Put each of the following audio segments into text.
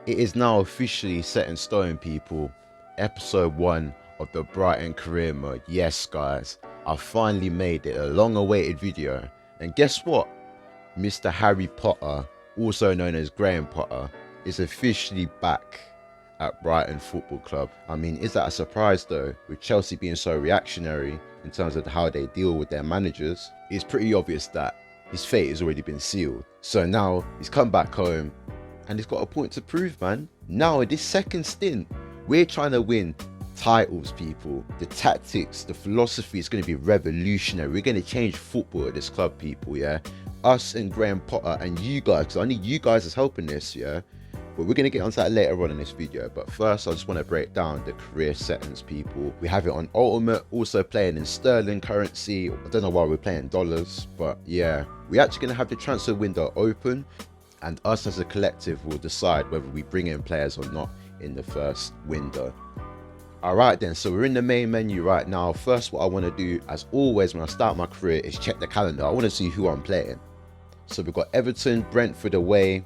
It is now officially set in stone, people. Episode 1 of the Brighton career mode. Yes, guys, I finally made it. A long awaited video. And guess what? Mr. Harry Potter, also known as Graham Potter, is officially back at Brighton Football Club. I mean, is that a surprise though? With Chelsea being so reactionary in terms of how they deal with their managers, it's pretty obvious that his fate has already been sealed. So now he's come back home and he's got a point to prove, man. Now in this second stint, we're trying to win titles, people. The tactics, the philosophy is going to be revolutionary. We're going to change football at this club, people, yeah? Us and Graham Potter and you guys, because I need you guys as helping this, yeah? But we're going to get onto that later on in this video. But first, I just want to break down the career settings, people. We have it on Ultimate, also playing in sterling currency. I don't know why we're playing dollars, but yeah. We're actually going to have the transfer window open, and us as a collective will decide whether we bring in players or not in the first window. Alright then, so we're in the main menu right now. First, what I want to do, as always when I start my career, is check the calendar. I want to see who I'm playing. So we've got Everton, Brentford away,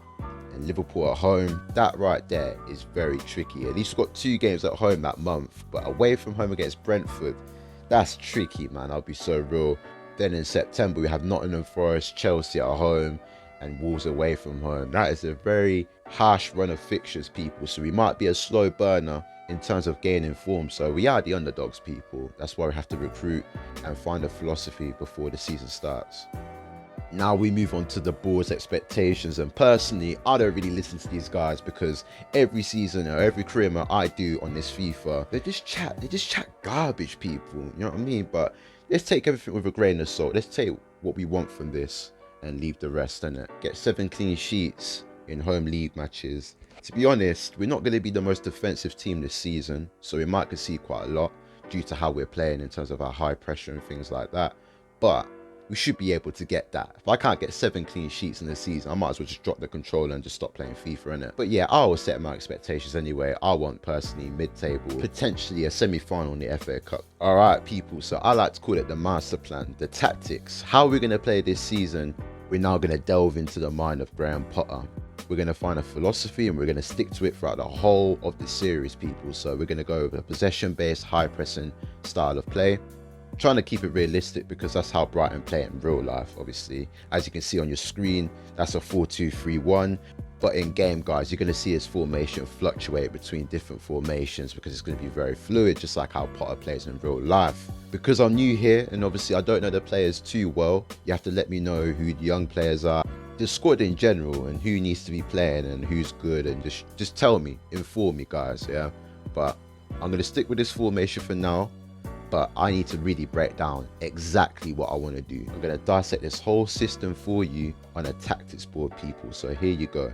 and Liverpool at home. That right there is very tricky. At least we've got 2 games at home that month, but away from home against Brentford, that's tricky, man. I'll be so real. Then in September, we have Nottingham Forest, Chelsea at home, and Wolves away from home. That is a very harsh run of fixtures, people. So we might be a slow burner in terms of gaining form. So we are the underdogs, people. That's why we have to recruit and find a philosophy before the season starts. Now we move on to the board's expectations, and personally I don't really listen to these guys because every season or every career mode I do on this FIFA, they just chat garbage, people, you know what I mean? But let's take everything with a grain of salt. Let's take what we want from this and leave the rest, innit? Get 7 clean sheets in home league matches. To be honest, we're not going to be the most defensive team this season, so we might concede quite a lot due to how we're playing in terms of our high pressure and things like that, but we should be able to get that. If I can't get 7 clean sheets in the season, I might as well just drop the controller and just stop playing FIFA, innit? But yeah, I will set my expectations anyway. I want personally mid-table, potentially a semi-final in the FA Cup. Alright people, so I like to call it the master plan, the tactics. How we're going to play this season, we're now going to delve into the mind of Graham Potter. We're going to find a philosophy and we're going to stick to it throughout the whole of the series, people. So we're going to go with a possession-based, high-pressing style of play. Trying to keep it realistic because that's how Brighton play it in real life, obviously. As you can see on your screen, that's a 4-2-3-1. But in game, guys, you're going to see his formation fluctuate between different formations because it's going to be very fluid, just like how Potter plays in real life. Because I'm new here and obviously I don't know the players too well, you have to let me know who the young players are, the squad in general, and who needs to be playing and who's good, and just tell me, inform me, guys, yeah? But I'm going to stick with this formation for now. But I need to really break down exactly what I want to do. I'm going to dissect this whole system for you on a tactics board, people. So here you go.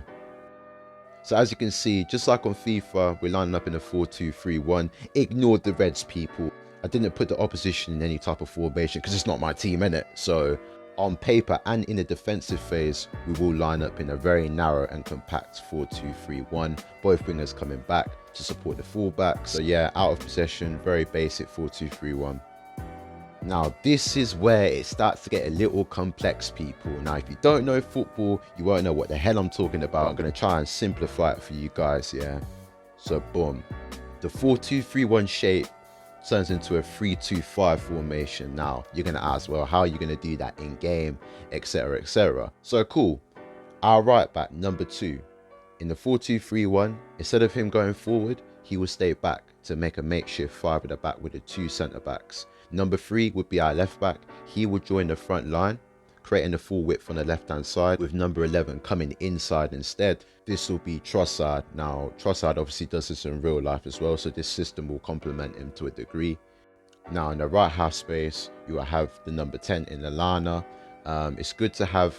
So as you can see, just like on FIFA, we're lining up in a 4-2-3-1. Ignore the Reds, people. I didn't put the opposition in any type of formation because it's not my team, innit? So on paper and in the defensive phase, we will line up in a very narrow and compact 4-2-3-1. Both wingers coming back to support the fullbacks. So yeah, out of possession, very basic 4-2-3-1. Now this is where it starts to get a little complex, people. Now if you don't know football, you won't know what the hell I'm talking about. I'm going to try and simplify it for you guys, yeah? So boom, the 4-2-3-1 shape turns into a 3-2-5 formation. Now you're going to ask, well, how are you going to do that in game, etc, etc? So cool, our right back, number 2, in the 4-2-3-1, instead of him going forward, he will stay back to make a makeshift 5 at the back with the 2 centre backs. Number 3 would be our left back. He would join the front line, creating the full width on the left hand side, with number 11 coming inside instead. This will be Trossard. Now Trossard obviously does this in real life as well, so this system will complement him to a degree. Now in the right half space, you will have the number 10 in Lallana. It's good to have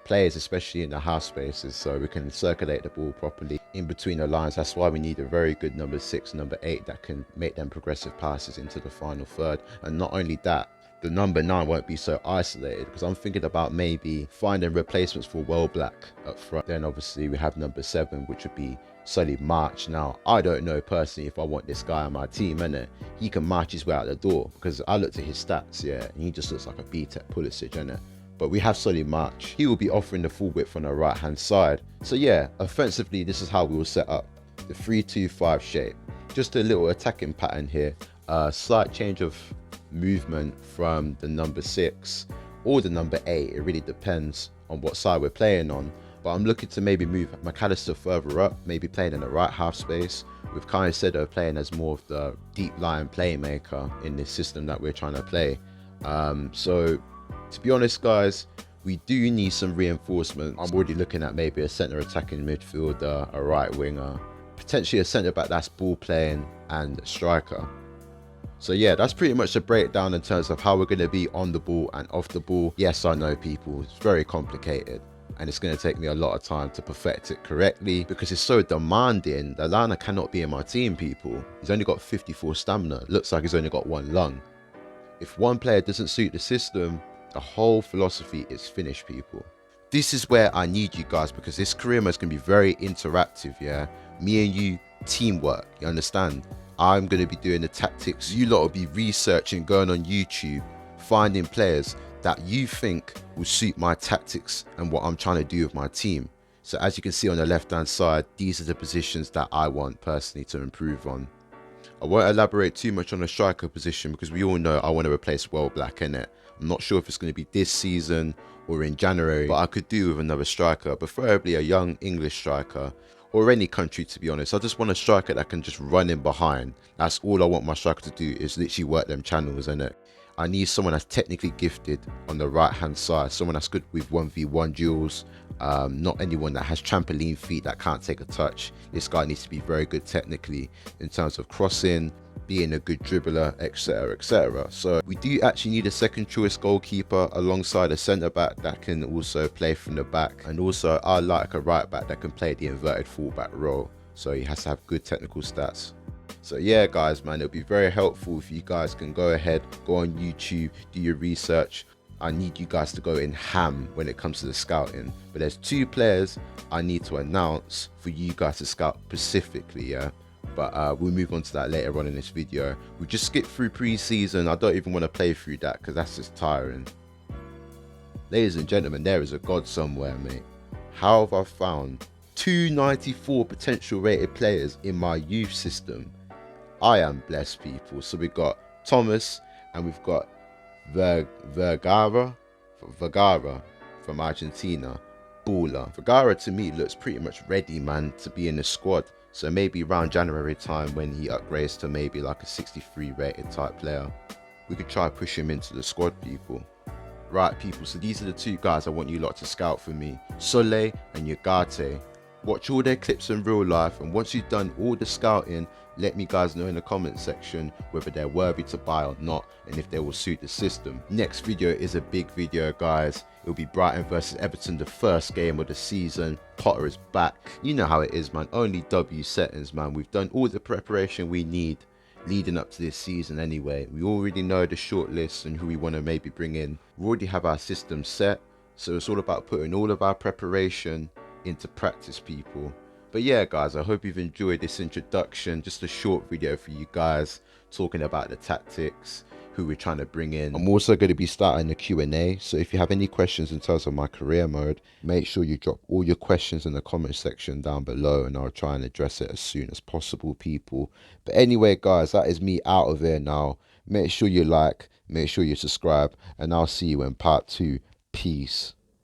players, especially in the half spaces, so we can circulate the ball properly in between the lines. That's why we need a very good number 6, number 8 that can make them progressive passes into the final third. And not only that, the number 9 won't be so isolated, because I'm thinking about maybe finding replacements for Black up front. Then obviously we have number 7, which would be Solly March. Now I don't know personally if I want this guy on my team, innit? He can march his way out the door because I looked at his stats, yeah, and he just looks like a B-Tech Pulisic, innit? but we have Solly March. He will be offering the full width on the right hand side. So yeah, offensively, this is how we will set up the 3-2-5 shape. Just a little attacking pattern here. Slight change of movement from the number 6 or the number 8. It really depends on what side we're playing on. But I'm looking to maybe move McAllister further up, maybe playing in the right half space, with Caicedo playing as more of the deep line playmaker in this system that we're trying to play. So to be honest, guys, we do need some reinforcement. I'm already looking at maybe a centre attacking midfielder, a right winger, potentially a centre back that's ball playing, and a striker. So yeah, that's pretty much the breakdown in terms of how we're going to be on the ball and off the ball. Yes, I know, people, it's very complicated, and it's going to take me a lot of time to perfect it correctly because it's so demanding. Lallana cannot be in my team, people. He's only got 54 stamina. It looks like he's only got 1 lung. If one player doesn't suit the system, the whole philosophy is finished, people. This is where I need you guys, because this career mode is going to be very interactive, yeah? Me and you, teamwork, you understand? I'm going to be doing the tactics. You lot will be researching, going on YouTube, finding players that you think will suit my tactics and what I'm trying to do with my team. So as you can see on the left hand side, these are the positions that I want personally to improve on. I won't elaborate too much on the striker position because we all know I want to replace Black, innit? I'm not sure if it's going to be this season or in January, but I could do with another striker, preferably a young English striker, or any country, to be honest. I just want a striker that can just run in behind. That's all I want my striker to do, is literally work them channels, innit? I need someone that's technically gifted on the right hand side, someone that's good with 1v1 duels, not anyone that has trampoline feet that can't take a touch. This guy needs to be very good technically in terms of crossing, being a good dribbler, etc, etc. So we do actually need a second choice goalkeeper alongside a centre back that can also play from the back, and also I like a right back that can play the inverted fullback role, so he has to have good technical stats. So yeah, guys, man, it'll be very helpful if you guys can go ahead, go on YouTube, do your research. I need you guys to go in ham when it comes to the scouting, but there's 2 players I need to announce for you guys to scout specifically, yeah? But we'll move on to that later on in this video. We'll just skip through pre-season. I don't even want to play through that because that's just tiring. Ladies and gentlemen, there is a god somewhere, mate. How have I found 294 potential rated players in my youth system? I am blessed, people. So we've got Thomas and we've got Vergara from Argentina. Baller. Vergara to me looks pretty much ready, man, to be in the squad. So maybe around January time when he upgrades to maybe like a 63 rated type player, we could try push him into the squad, people. Right, people, so these are the 2 guys I want you lot to scout for me. Sole and Yagate. Watch all their clips in real life, and once you've done all the scouting, let me guys know in the comment section whether they're worthy to buy or not, and if they will suit the system. Next video is a big video, guys. It'll be Brighton versus Everton, the first game of the season. Potter is back. You know how it is, man. Only W settings, man. We've done all the preparation we need leading up to this season anyway. We already know the shortlist and who we want to maybe bring in. We already have our system set, so it's all about putting all of our preparation into practice, people. But yeah, guys, I hope you've enjoyed this introduction, just a short video for you guys talking about the tactics, who we're trying to bring in. I'm also going to be starting the Q&A, so if you have any questions in terms of my career mode, make sure you drop all your questions in the comment section down below, and I'll try and address it as soon as possible, people. But anyway, guys, that is me out of here now. Make sure you like, make sure you subscribe, and I'll see you in part 2. Peace.